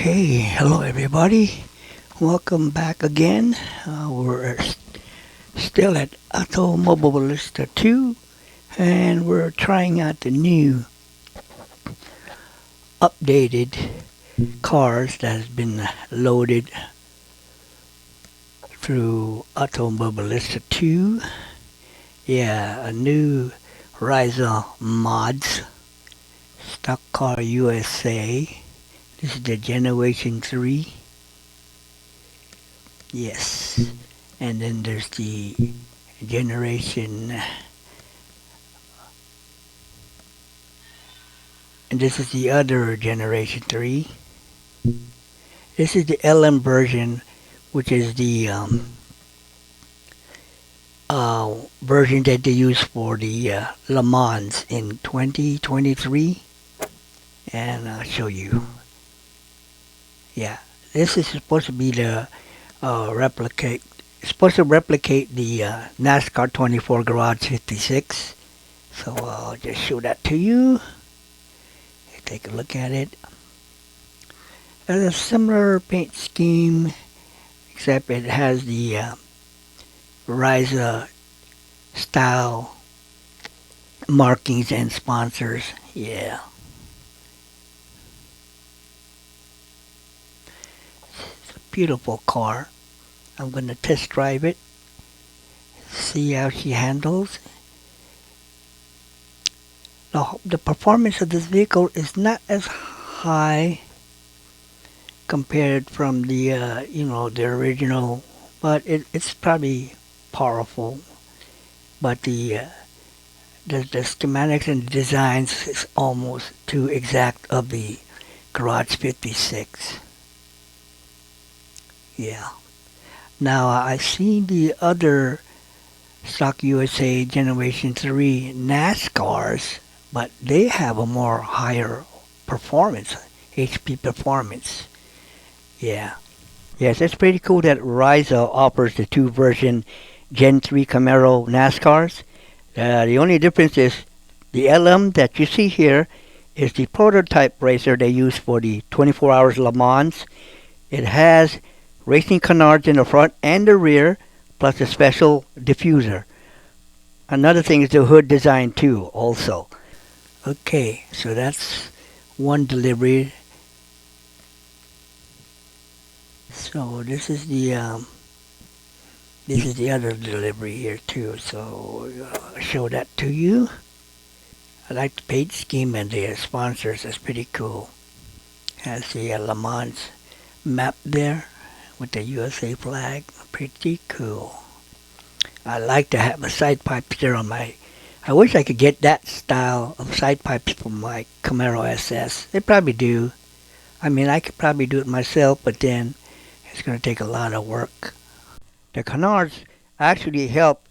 Okay, hello everybody. Welcome back again. We're still at Automobilista2 and we're trying out the new updated cars that has been loaded through Automobilista2. Yeah, a new Reiza mods, stock car USA. This is the Generation 3. Yes. And then there's the Generation, and this is the other Generation 3. This is the LM version, which is the version that they use for the Le Mans in 2023. And I'll show you. Yeah, this is supposed to be the supposed to replicate the NASCAR 24 Garage 56. So I'll just show that to you. Take a look at it. It's a similar paint scheme, except it has the Reiza style markings and sponsors. Yeah. It's a beautiful car. I'm going to test drive it, see how she handles. The performance of this vehicle is not as high compared from the the original, but it's probably powerful. But the schematics and the designs is almost too exact of the Garage 56. Yeah. Now I've seen the other stock USA Generation 3 NASCARs, but they have a more higher performance, HP performance. Yeah. Yes, it's pretty cool that Reiza offers the two version Gen 3 Camaro NASCARs. The only difference is the LM that you see here is the prototype racer they use for the 24 hours Le Mans. It has racing canards in the front and the rear, plus a special diffuser. Another thing is the hood design too, also. Okay, so that's one delivery. So this is the other delivery here too. So I'll show that to you. I like the paint scheme and the sponsors. It's pretty cool. Has the Le Mans map there with the USA flag. Pretty cool. I like to have a side pipe there on my. I wish I could get that style of side pipes for my Camaro SS. They probably do. I mean, I could probably do it myself, but then it's going to take a lot of work. The canards actually help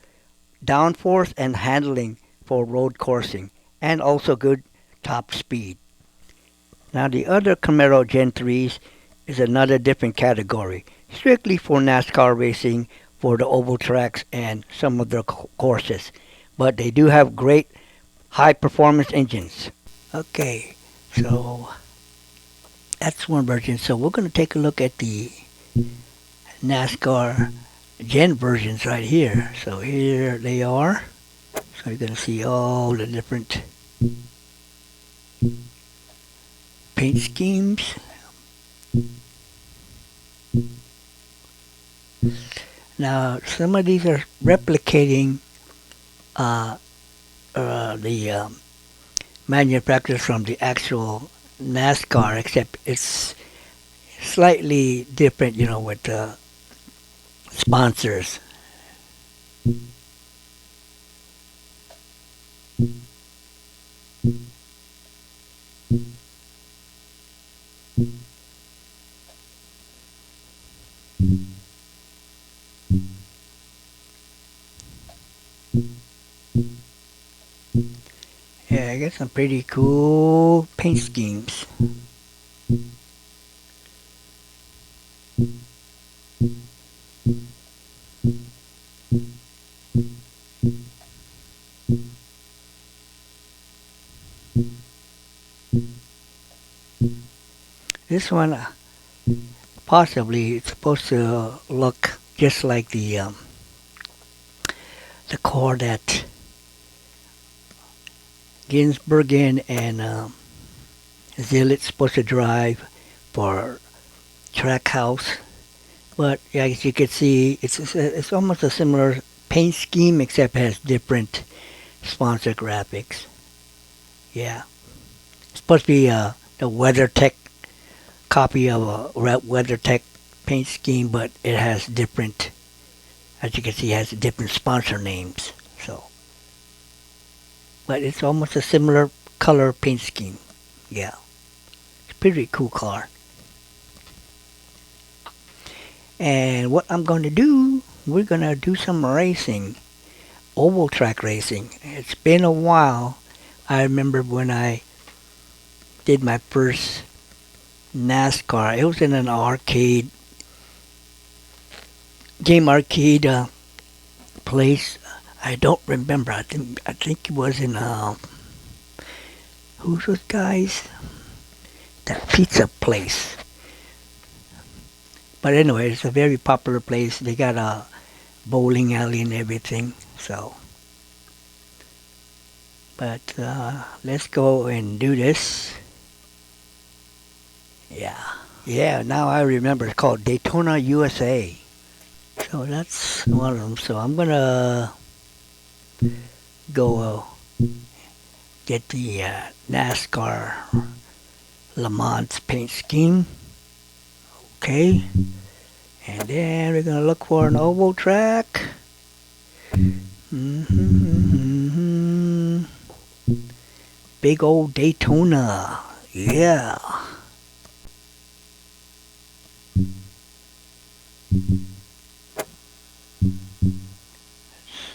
downforce and handling for road coursing, and also good top speed. Now the other Camaro Gen 3s is another different category, strictly for NASCAR racing, for the oval tracks and some of their courses. But they do have great high performance engines. Okay, so that's one version. So we're going to take a look at the NASCAR Gen versions right here. So here they are. So you're going to see all the different paint schemes. Now some of these are replicating the manufacturers from the actual NASCAR, except it's slightly different, with the sponsors. Yeah, I got some pretty cool paint schemes. This one, possibly it's supposed to look just like the car that Ginsbergen and Zillit's supposed to drive for Trackhouse. But yeah, as you can see, it's almost a similar paint scheme, except it has different sponsor graphics. Yeah, it's supposed to be the WeatherTech copy of a WeatherTech paint scheme, but it has different, as you can see, it has different sponsor names. So, but it's almost a similar color paint scheme. Yeah, it's a pretty cool car. And what I'm going to do, we're going to do some racing, oval track racing. It's been a while. I remember when I did my first NASCAR. It was in an arcade, game arcade place. I don't remember. I think it was in who's those guys? That pizza place. But anyway, it's a very popular place. They got a bowling alley and everything. So, but let's go and do this. Yeah, now I remember. It's called Daytona, USA. So that's one of them. So I'm gonna go get the NASCAR Le Mans paint scheme. Okay. And then we're gonna look for an oval track. Big old Daytona. Yeah.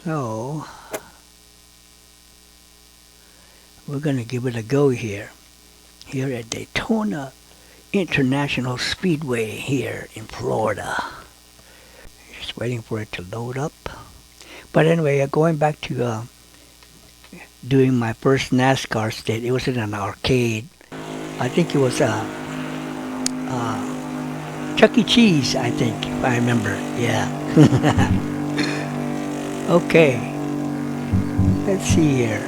So, we're going to give it a go here at Daytona International Speedway here in Florida. Just waiting for it to load up. But anyway, going back to doing my first NASCAR stint, it was in an arcade. I think it was Chuck E. Cheese, I think, if I remember. Yeah. Okay. Let's see here.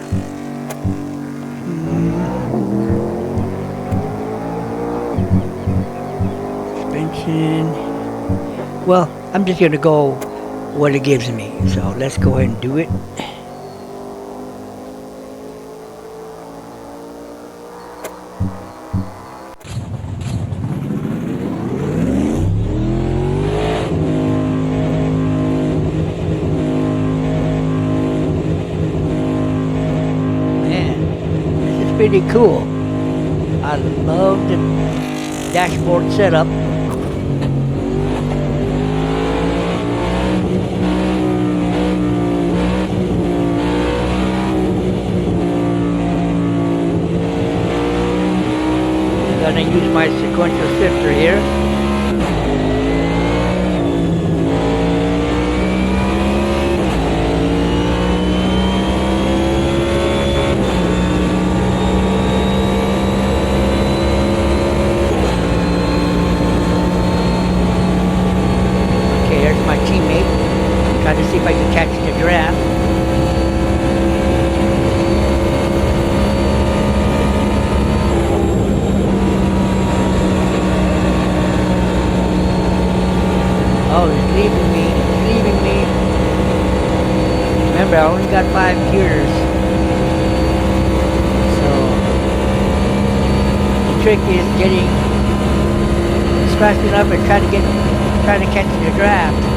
Suspension. Well, I'm just going to go what it gives me. So let's go ahead and do it. Pretty cool. I love the dashboard setup. I'm gonna use my sequential shifter here. Trying to see if I can catch the draft. Oh, he's leaving me. He's leaving me. Remember, I only got 5 gears. So, the trick is scratching up and trying to catch the draft.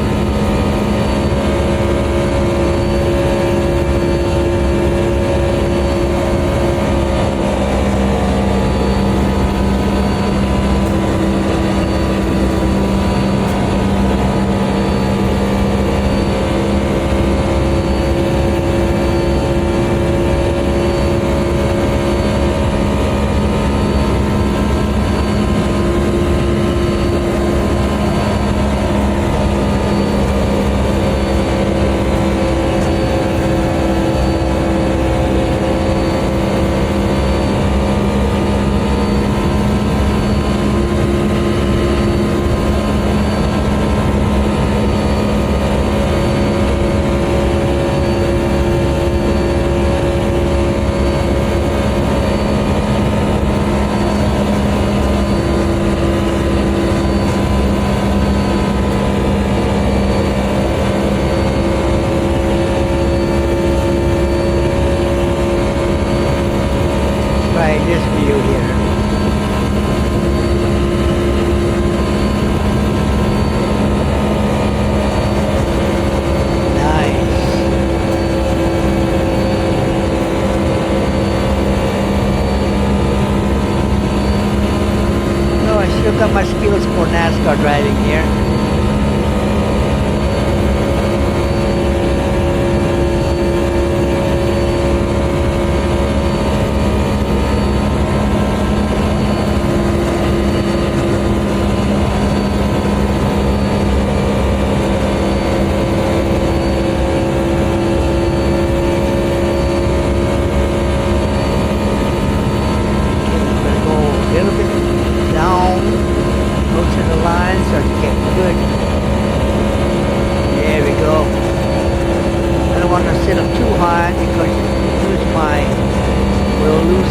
NASCAR driving here.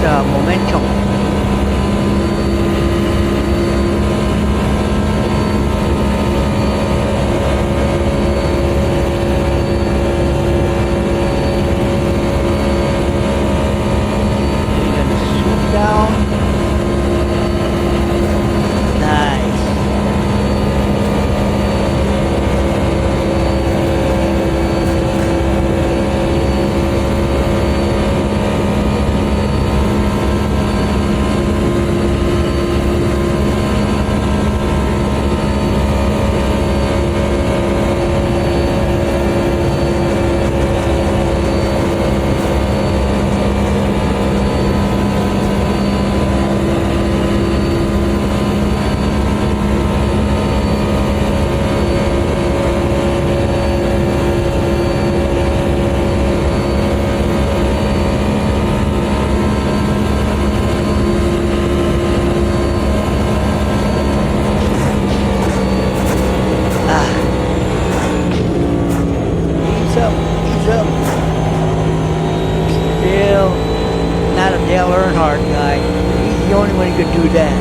Momentum. You're gonna swoop down. Nice. Could do that.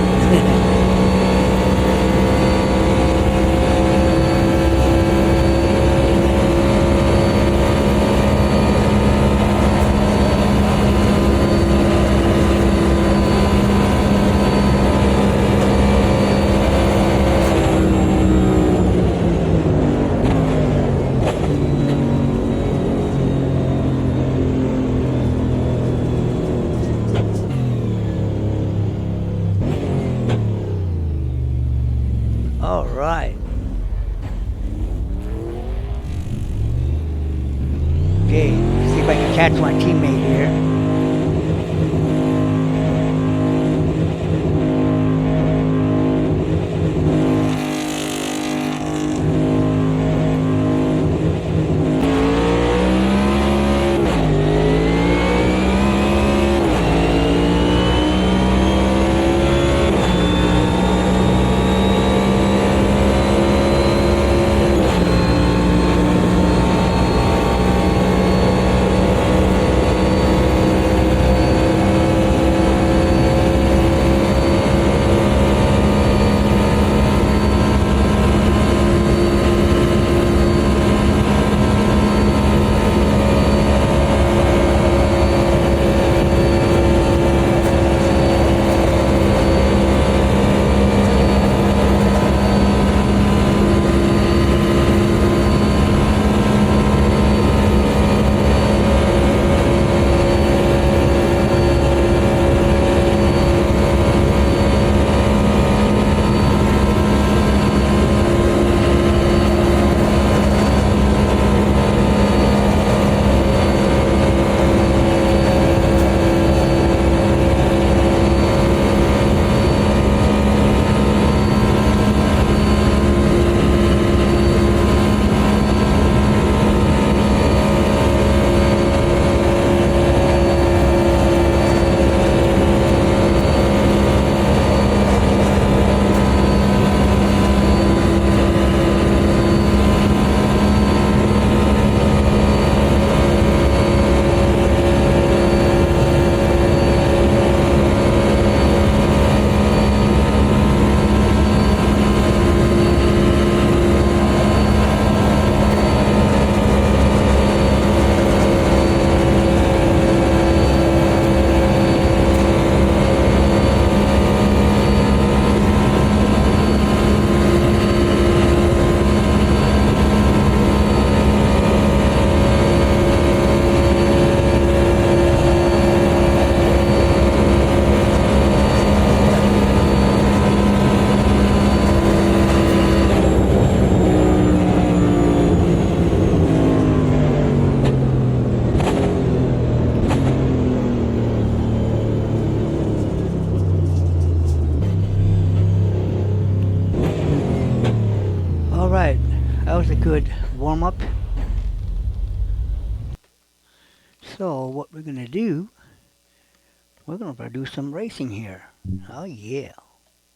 All right. Okay, see if I can catch my teammate here. good warm-up. So what we're gonna do, we're gonna do some racing here. Oh yeah.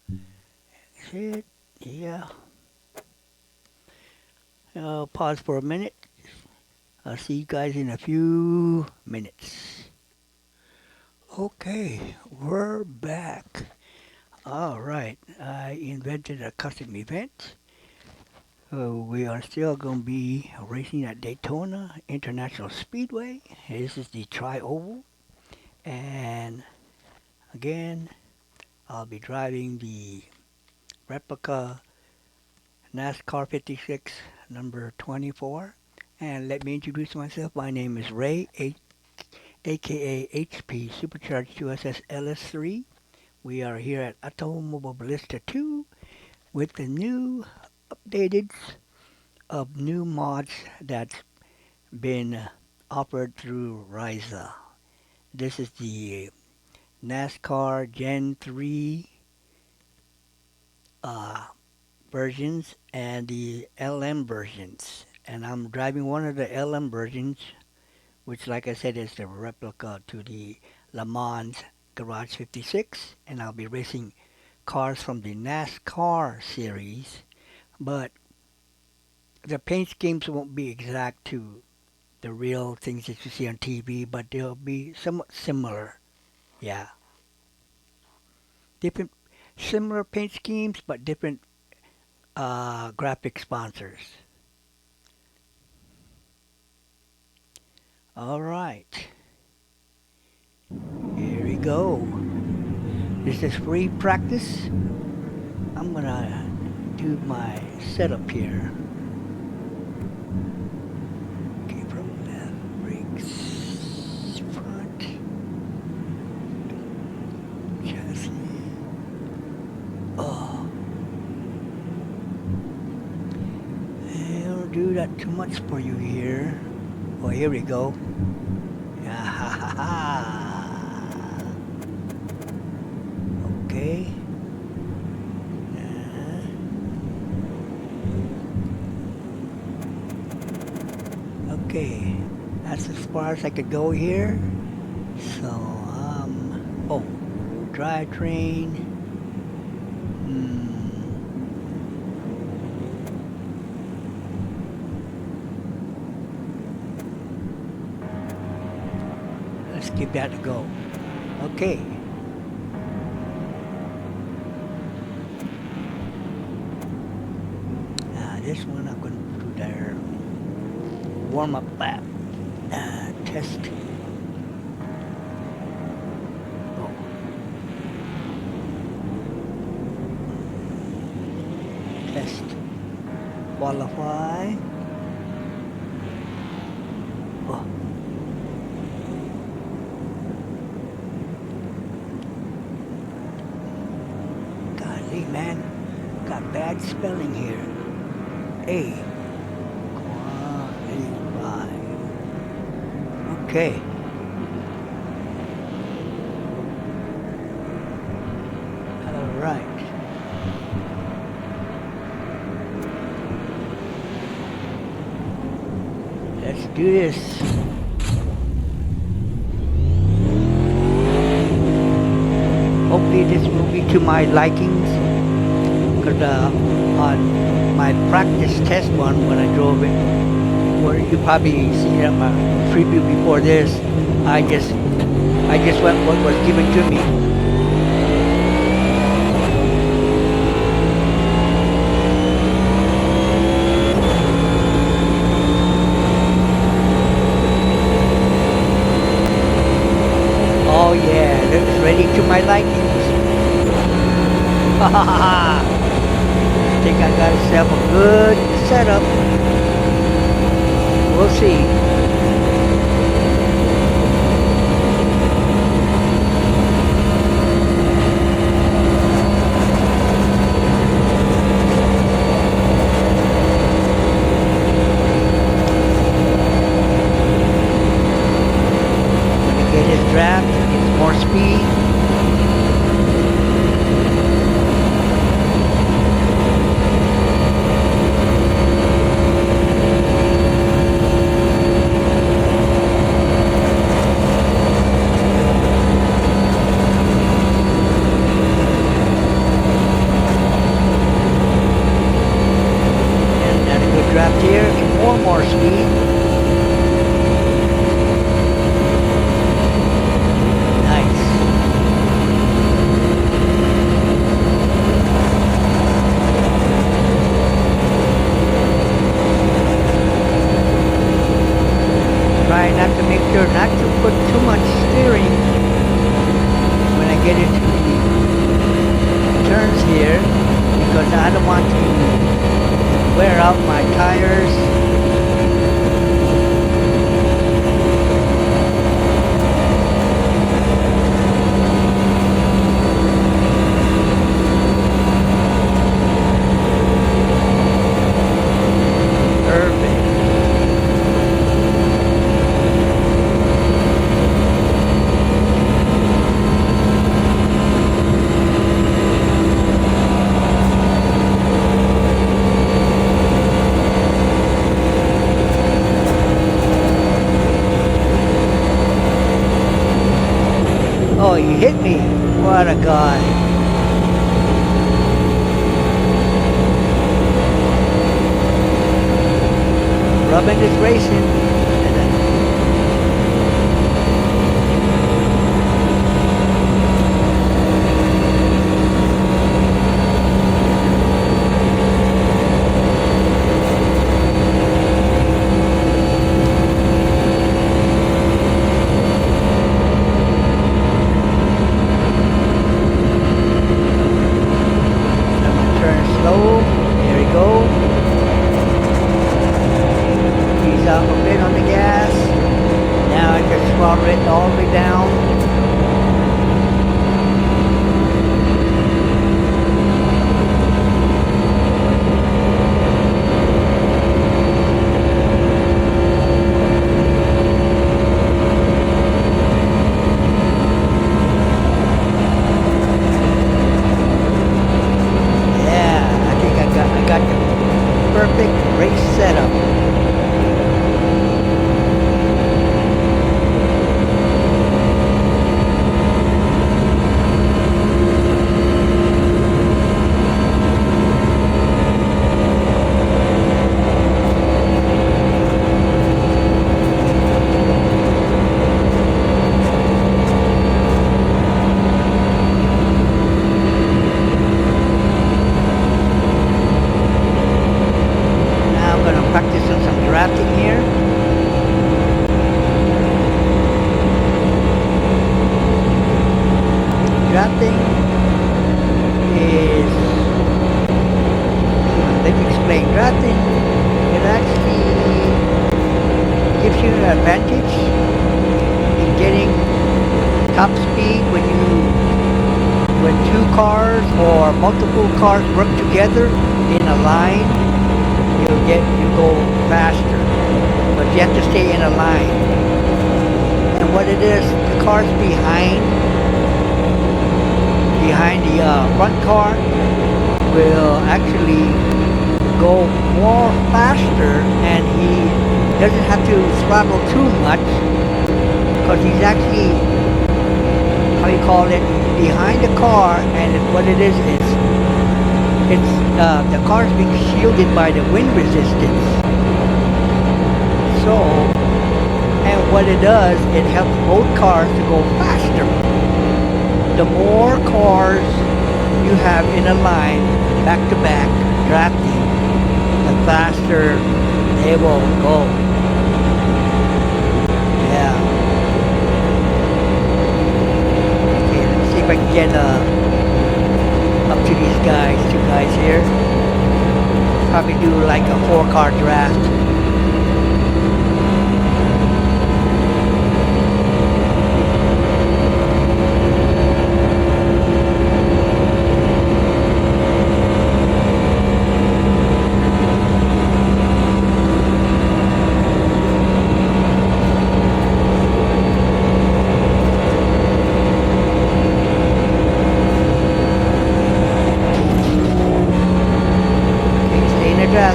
That's it. Yeah. I'll pause for a minute. I'll see you guys in a few minutes. Okay, we're back. Alright, I invented a custom event. We are still going to be racing at Daytona International Speedway. This is the tri-oval. And again, I'll be driving the replica NASCAR 56 number 24. And let me introduce myself. My name is Ray, aka HPSuprchrg2SS LS3. We are here at Automobilista2 with the new updated of new mods that's been offered through Reiza. This is the NASCAR Gen 3 versions and the LM versions. And I'm driving one of the LM versions, which like I said is the replica to the Le Mans Garage56. And I'll be racing cars from the NASCAR series. But the paint schemes won't be exact to the real things that you see on TV, but they'll be somewhat similar. Yeah. Different, similar paint schemes, but different graphic sponsors. Alright. Here we go. This is free practice. I'm gonna do my setup here. Okay, Front.Lap, brakes, front, chassis. Oh. I don't do that too much for you here. Oh, here we go. Ah, ha, ha, ha. Okay. Okay, that's as far as I could go here. So, oh, drivetrain. Let's give that a go. Okay. This one I'm going to do their warm-up lap test. Oh. Test. Qualify. Oh. Golly, man, got bad spelling here. A. Okay. All right. Let's do this. Hopefully this will be to my likings. Because on my practice test one when I drove it, where you probably seen it my preview before this, I just went what was given to me. Oh yeah, looks ready to my likings. Ha ha ha! I think I got myself a good setup. We'll see. Gonna get his draft, get more speed. have to make sure not to put too much steering when I get into the turns here, because I don't want to wear out my tires. Oh, he hit me. What a guy. Rubbing is racing. All the way down. Yeah, I think I got the perfect race setup. Practicing some drafting here. Drafting is, let me explain. Drafting, it actually gives you an advantage in getting top speed when two cars or multiple cars work together in a line. You go faster, but you have to stay in a line. And what it is, the cars behind the front car will actually go more faster, and he doesn't have to throttle too much, because he's actually, how you call it, behind the car. And what it is the car is being shielded by the wind resistance. So, and what it does, it helps both cars to go faster. The more cars you have in a line, back to back, drafting, the faster they will go. Yeah. Okay, let's see if I can get up to these guys, two guys here. Probably do like a 4-car draft.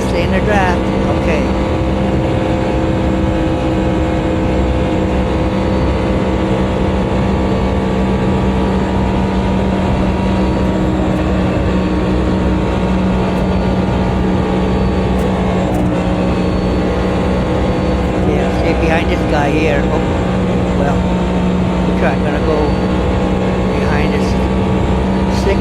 Stay in the draft. Okay. Yeah, stay behind this guy here. Oh, well, I'm gonna go behind this 6.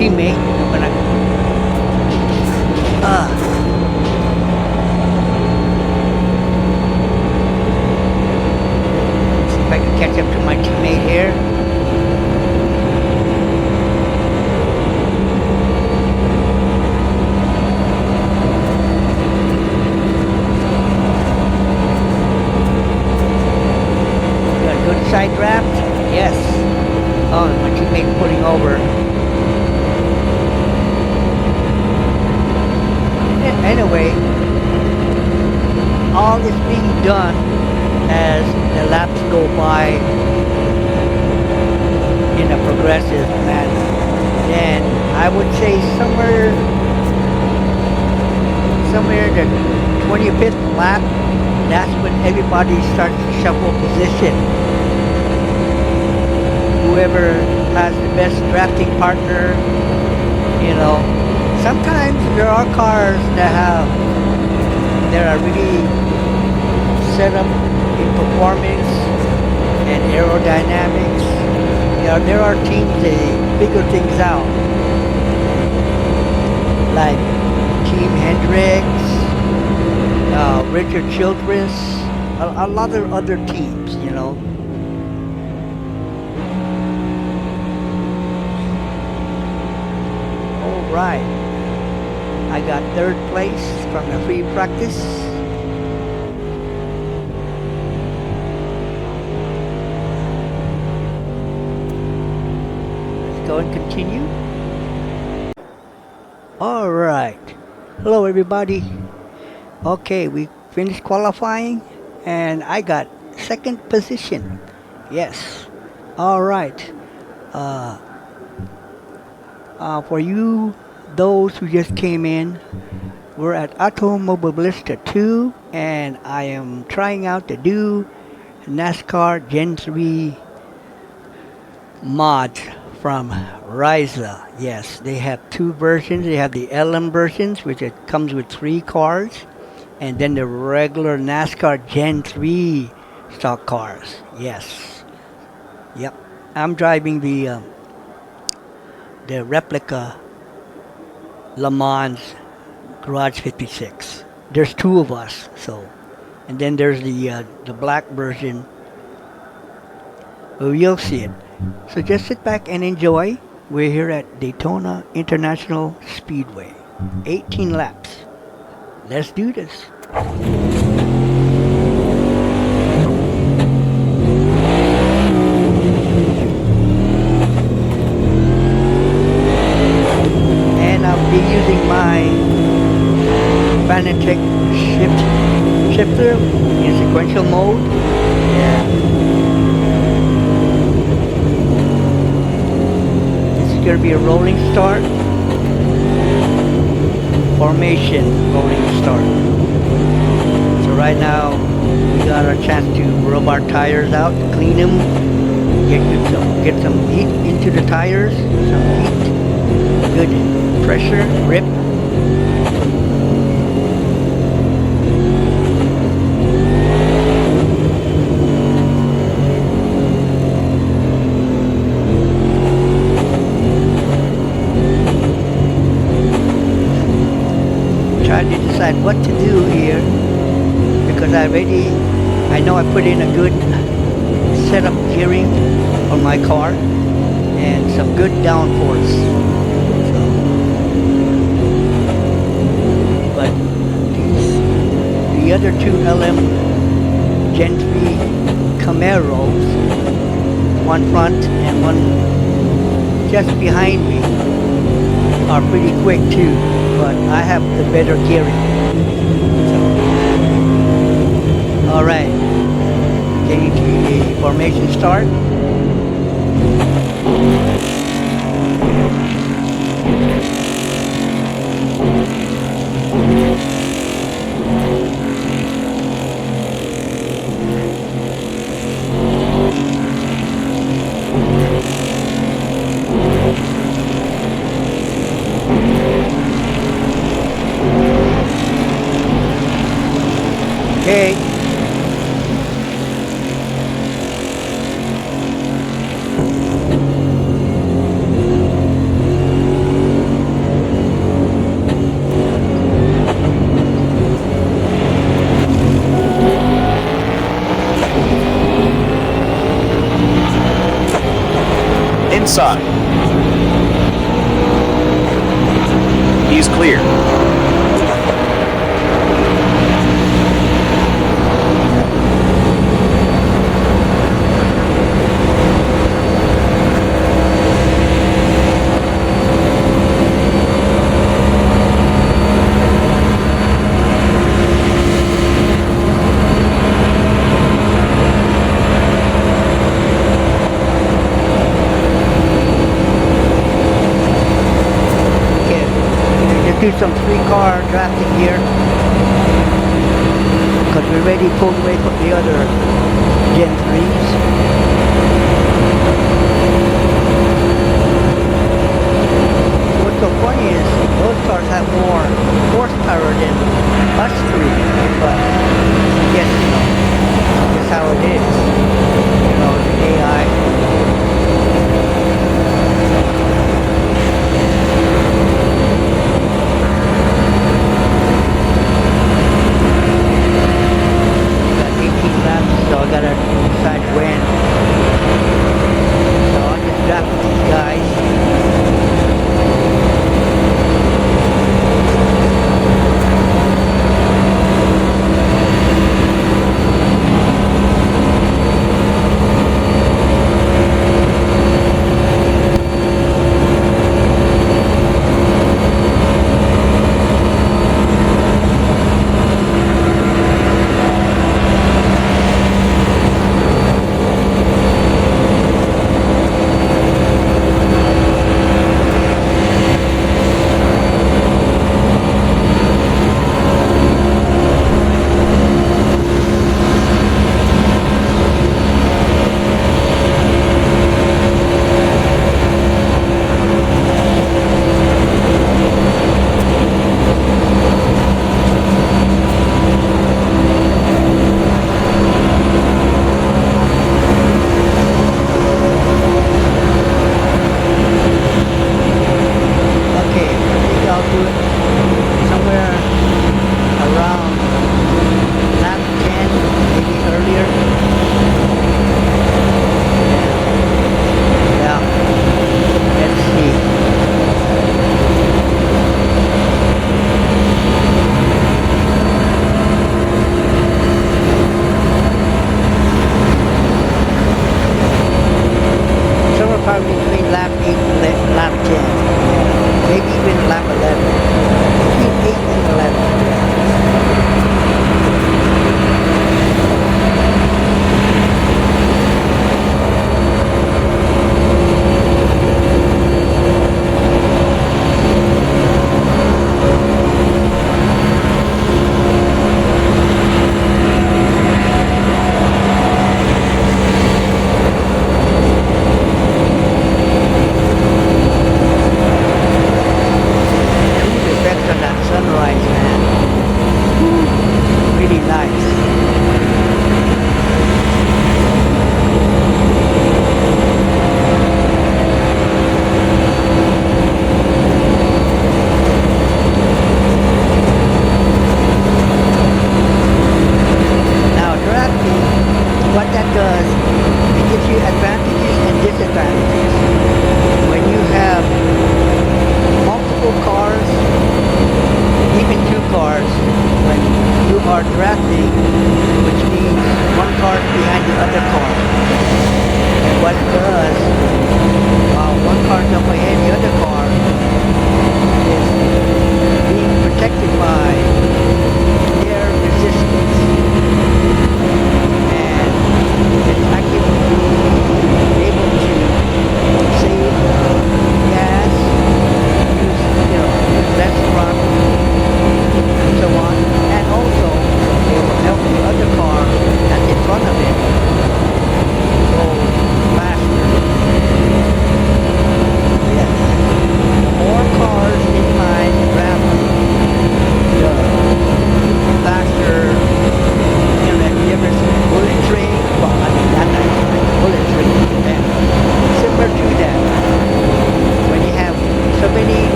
teammate. I'm gonna see if I can catch up to my teammate here. Got a good side draft? Yes. Oh, my teammate pulling over. Anyway, all is being done as the laps go by in a progressive manner. Then I would say somewhere in the 25th lap, that's when everybody starts to shuffle position. Whoever has the best drafting partner, you know. Sometimes there are cars that are really set up in performance and aerodynamics. There are teams that figure things out, like Team Hendricks, Richard Childress, a lot of other teams, you know. All right. I got third place from the free practice. Let's go and continue. All right. Hello, everybody. Okay, we finished qualifying, and I got second position. Yes. All right. For you, those who just came in, we're at Automobilista2, and I am trying out to do NASCAR Gen 3 mods from Reiza. Yes, they have two versions. They have the LM versions, which it comes with 3 cars, and then the regular NASCAR Gen 3 stock cars. Yes. Yep. I'm driving the replica Le Mans Garage56. There's 2 of us, so, and then there's the black version. Well, you'll see it. So just sit back and enjoy. We're here at Daytona International Speedway. 18 laps. Let's do this. Be using my Fanatec shifter in sequential mode. Yeah. This is going to be a rolling start. Formation rolling start. So right now we got our chance to rub our tires out, clean them, get some heat into the tires, some heat, good pressure, grip. Trying to decide what to do here, because I know I put in a good setup gearing on my car and some good downforce. But the other 2 LM Gen 3 Camaros, one front and one just behind me, are pretty quick too, but I have the better gearing. So, alright, getting to the formation start. Okay. inside. He's clear. Do some 3-car drafting here because we already pulled away from the other Gen 3s. What's so funny is those cars have more horsepower than us 3, but yes, that's how it is. The AI. So I gotta decide when. So I'll just draft these guys.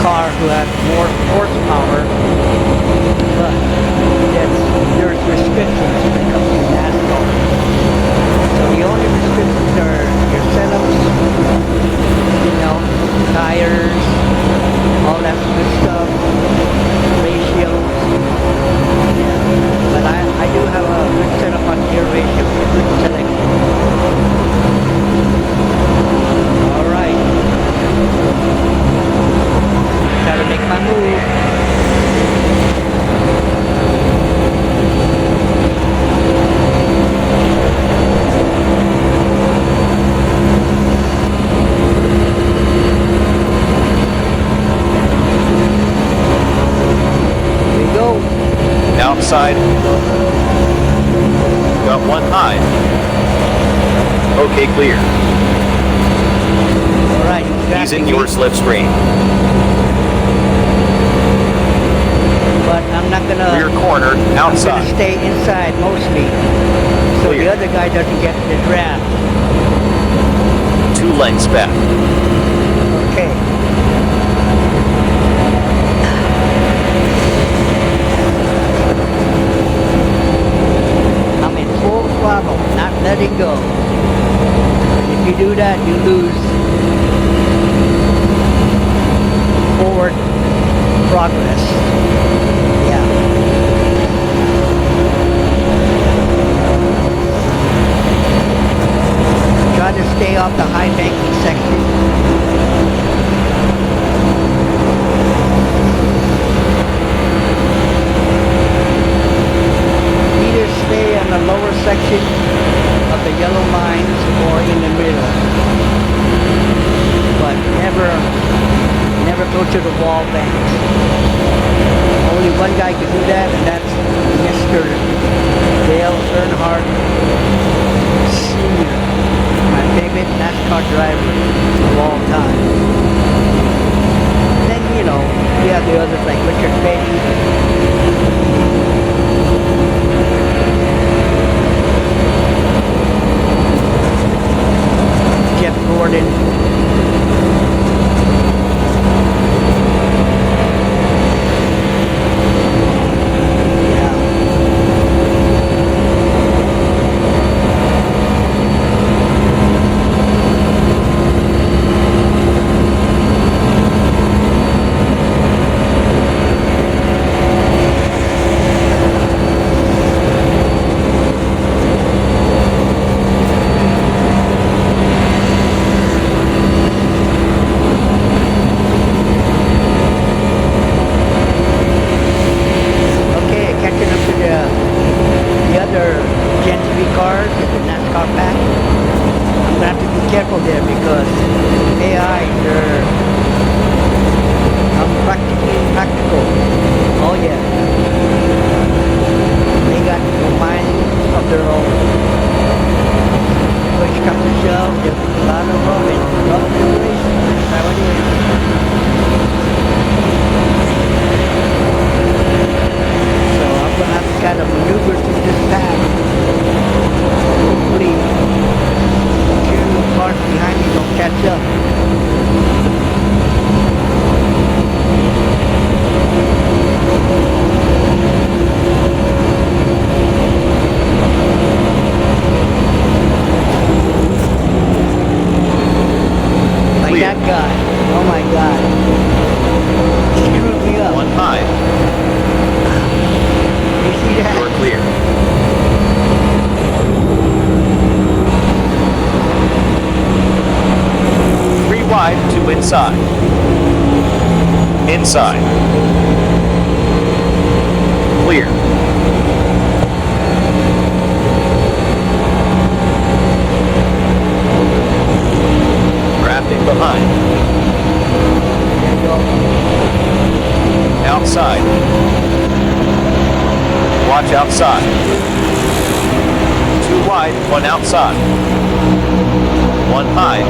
car who has more horsepower, but there's restrictions when it comes to NASCAR. So the only restrictions are your setups, you know, tires, all that good stuff, ratios. Yeah. But I do have a good setup on gear ratio, good selection. Alright. Gotta make my move. Outside. Got one high. Okay, clear. Alright, he's in your slipstream. But I'm not gonna... Rear corner, outside. I'm gonna stay inside mostly, so clear. The other guy doesn't get the draft. 2 lengths back. Okay. Not letting go. If you do that, you lose forward progress. Yeah. Try to stay off the high banking section. Either stay on the lower section of the yellow lines or in the middle, but never go to the wall banks. Only one guy can do that, and that's Mr. Dale Earnhardt Sr., my favorite NASCAR driver of all time. And then, you know, we have the others like Richard Petty, Jeff Gordon. Yeah. Inside. Inside. Clear. Drafting behind. Outside. Watch outside. 2 wide, 1 outside. 1 high.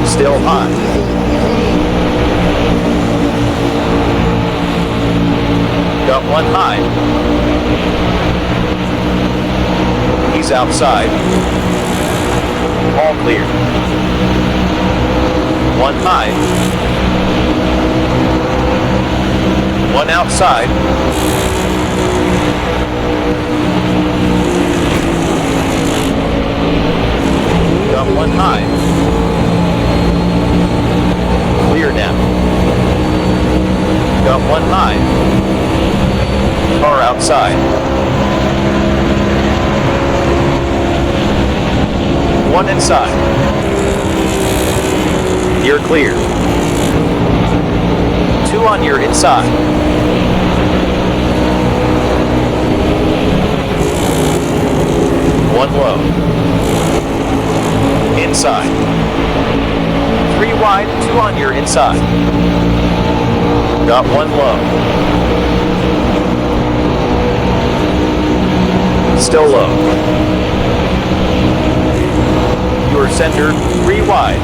Still high. Got 1 high. He's outside. All clear. one high. One outside. Got one high. Clear now. Got one high. Car outside. One inside. You're clear. Two on your inside. One low. Inside. Three wide, two on your inside. Got one low. Still low. Your center, three wide.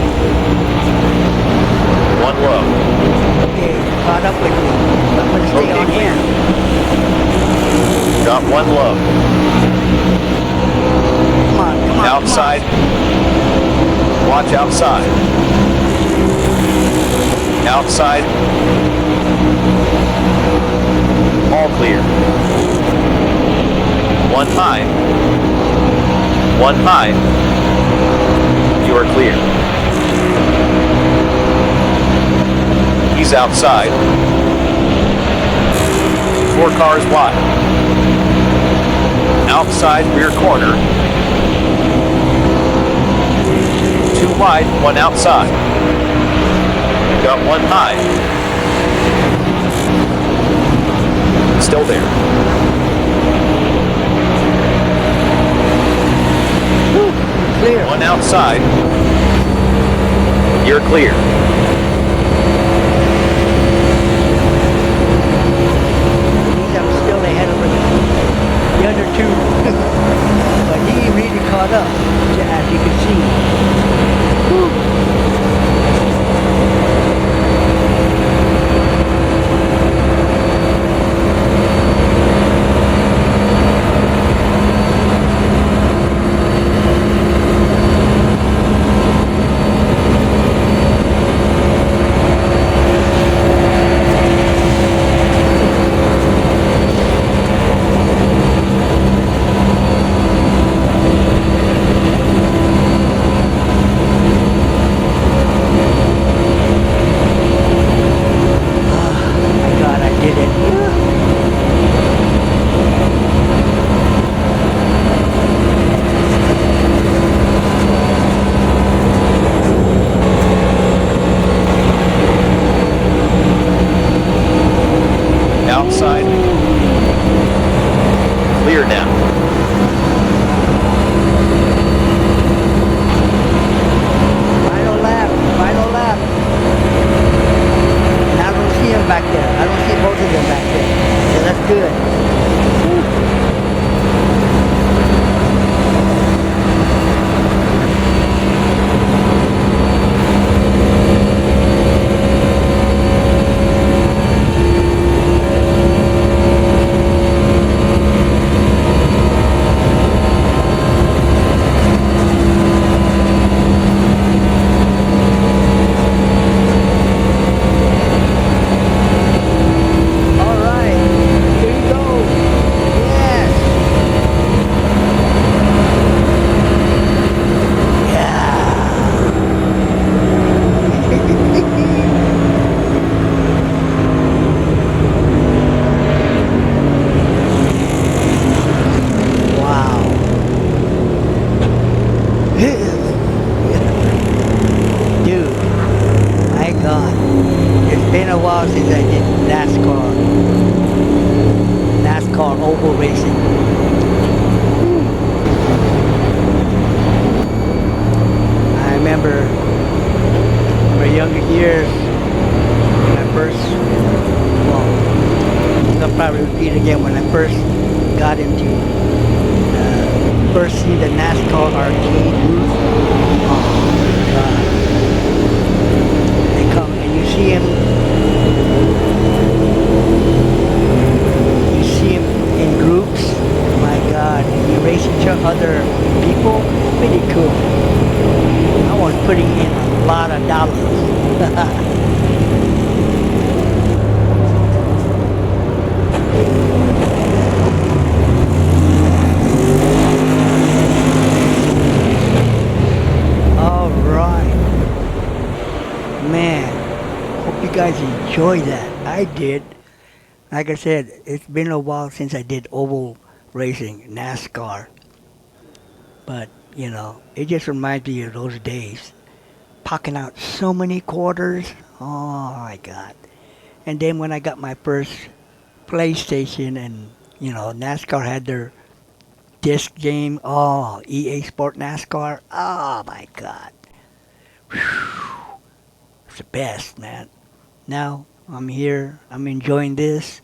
One low. Okay, caught up with me. I'm gonna stay on here. Got one low. Come on, Outside. Watch outside. Outside. All clear. One high. One high. You are clear. He's outside. Four cars wide. Outside rear corner. Two wide, one outside. Got one high. Still there. Woo, clear. One outside. You're clear. I'm still ahead of the other two. But he really caught up, as you can see. Woo. First see the NASCAR arcade booth. Oh my God. They come and you see him. You see him in groups. My God, you race each other people. Pretty cool. I was putting in lot of dollars. Alright. Man, hope you guys enjoy that. I did. Like I said, it's been a while since I did oval racing, NASCAR. But, you know, it just reminds me of those days. Pocking out so many quarters. Oh my God. And then when I got my first PlayStation and, you know, NASCAR had their disc game. Oh, EA Sport NASCAR. Oh my God. Whew. It's the best, man. Now I'm here. I'm enjoying this.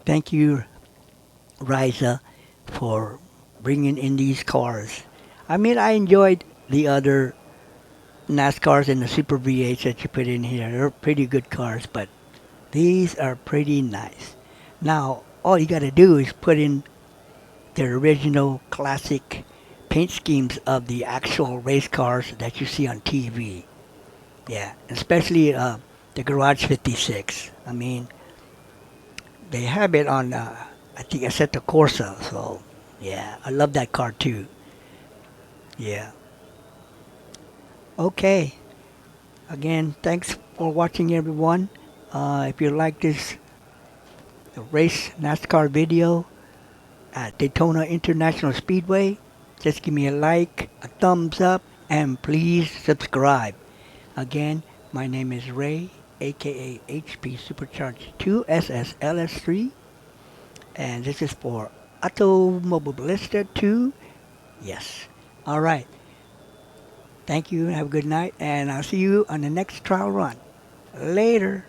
Thank you, Reiza, for bringing in these cars. I mean, I enjoyed the other NASCARs and the Super V8s that you put in here. They're pretty good cars, but these are pretty nice. Now, all you got to do is put in the original classic paint schemes of the actual race cars that you see on TV. Yeah, especially the Garage56. I mean, they have it on, I think, Assetto Corsa. So, yeah, I love that car too. Yeah. Okay. Again, thanks for watching, everyone. If you like this race NASCAR video at Daytona International Speedway, just give me a like, a thumbs up, and please subscribe. Again, my name is Ray, aka HPSuprchrg2SS LS3, and this is for Automobilista2. Yes. All right. Thank you. Have a good night, and I'll see you on the next trial run. Later.